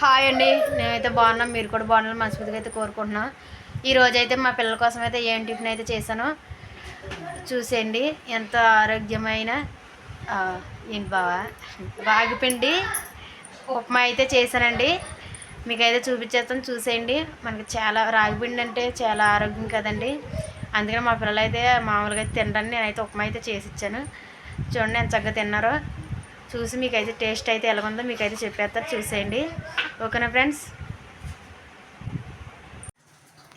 Hi అండి, నేనైతే బాగున్నాను. మీరు కూడా బాగున్నాను మనస్ఫూర్తిగా అయితే కోరుకుంటున్నాను. ఈరోజైతే మా పిల్లల కోసం అయితే ఏం టిఫిన్ అయితే చేశానో చూసేయండి. ఎంత ఆరోగ్యమైన ఏంటి బావా రాగిపిండి ఉప్మా అయితే చేశానండి. మీకైతే చూపించేస్తాను, చూసేయండి. మనకి చాలా రాగిపిండి అంటే చాలా ఆరోగ్యం కదండి. అందుకని మా పిల్లలు అయితే మామూలుగా అయితే తినడానికి నేనైతే ఉప్మా అయితే చేసి ఇచ్చాను. చూడండి ఎంత చక్కగా తిన్నారో. చూసి మీకైతే టేస్ట్ అయితే ఎలాగుందో మీకైతే చెప్పేస్తారు, చూసేయండి. ఓకేనా ఫ్రెండ్స్?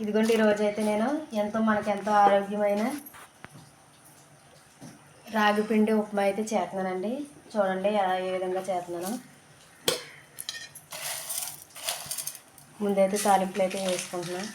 ఇదిగోండి, ఈరోజు అయితే నేను మనకెంతో ఆరోగ్యమైన రాగిపిండి ఉప్మా అయితే చేస్తున్నానండి. చూడండి ఏ విధంగా చేస్తున్నాను. ముందైతే తాలింపులు అయితే వేసుకుంటున్నాను.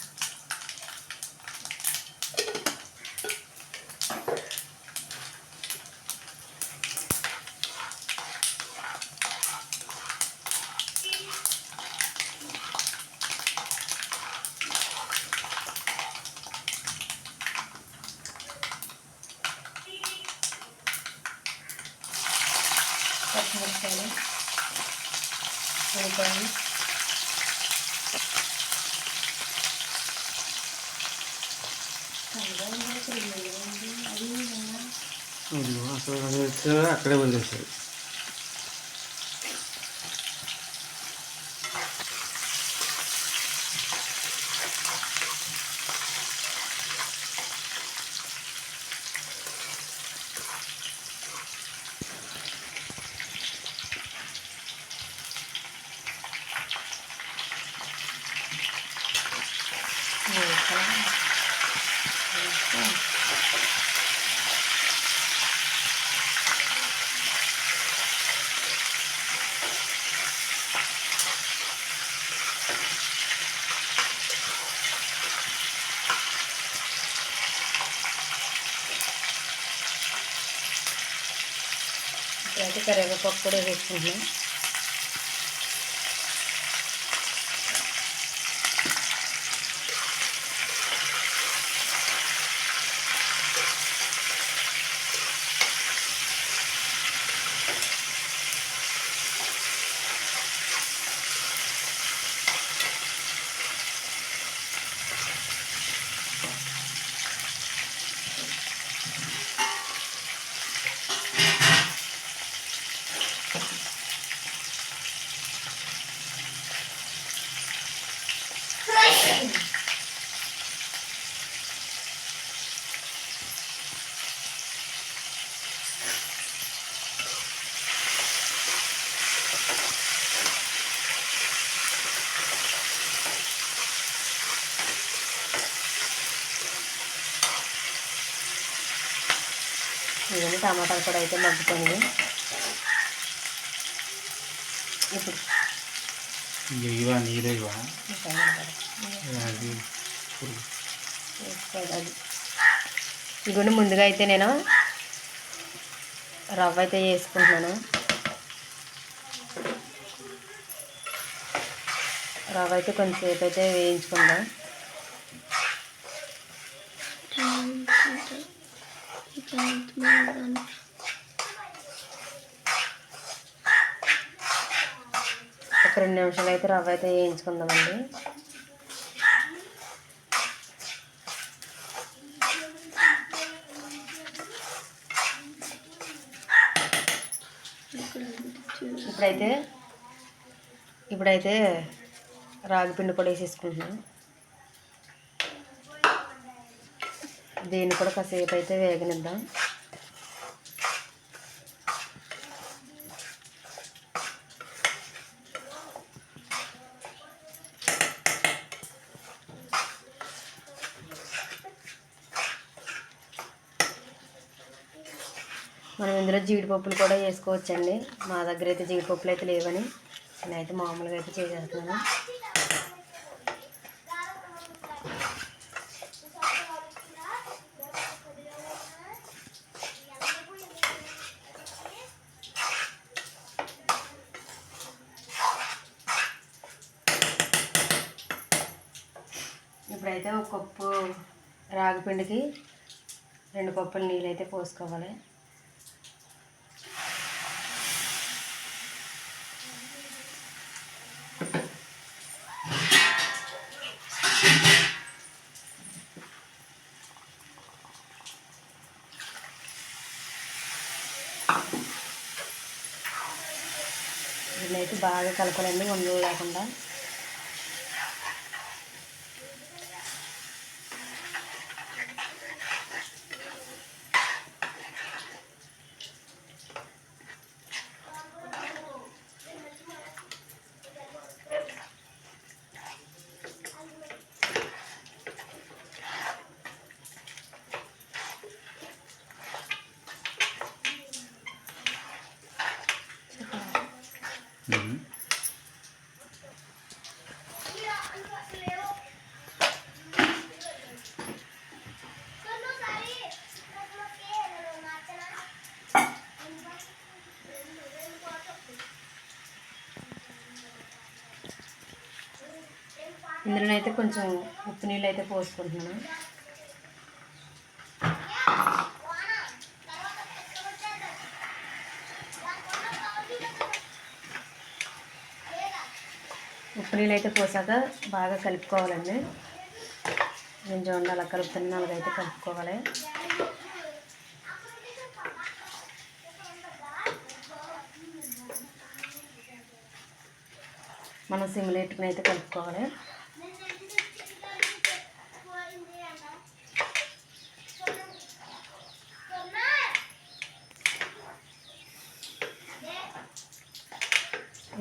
పచ్చిమిరపకాయలు, ఉల్లిపాయలు, అక్కడే వదిలేసారు. ఇప్పుడైతే కరివేపాకు కూడా వేసుకుంటున్నాం. ఇవన్నీ టమాటాలు కూడా అయితే మగ్గుతుంది. ఇప్పుడు ఇదిగోండి, ముందుగా అయితే నేను రవ్వ అయితే వేసుకుంటున్నాను. రవ్వ అయితే కొంచెంసేపు అయితే వేయించుకుందాం. ఒక 2 నిమిషాలు అయితే రవ్వ అయితే వేయించుకుందామండి. ఇప్పుడైతే రాగిపిండి కూడా వేసేసుకుంటున్నాను. దీన్ని కూడా కాసేపు అయితే వేగనిద్దాం. మనం ఇందులో జీడిపప్పులు కూడా వేసుకోవచ్చండి. మా దగ్గర అయితే జీడిపప్పులు అయితే లేవని నేనైతే మామూలుగా అయితే చేసేస్తున్నాను. ఇప్పుడైతే ఒక కప్పు రాగిపిండికి 2 కప్పులు నీళ్ళు అయితే పోసుకోవాలి. బాగా కలపాలండి ఉండలు లేకుండా. ఇందులోనైతే కొంచెం ఉప్పు నీళ్ళు అయితే పోసుకుంటున్నాను. ఉప్పు నీళ్ళు అయితే పోసాక బాగా కలుపుకోవాలండి. నేను చూడండి అలా కలుపుతున్నా, అలాగైతే కలుపుకోవాలి. మనం సిమ్లో పెట్టుకుని అయితే కలుపుకోవాలి.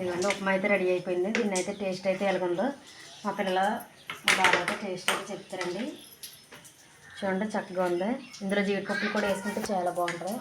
ఇదిగోండి ఉప్మా అయితే రెడీ అయిపోయింది. దీన్ని అయితే టేస్ట్ అయితే ఎలాగుందో మా పిల్లల మా బాబు అయితే టేస్ట్ అయితే చెప్తారండి. చూడండి చక్కగా ఉంది. ఇందులో జీడిపప్పులు కూడా వేసుకుంటే చాలా బాగుంటుంది.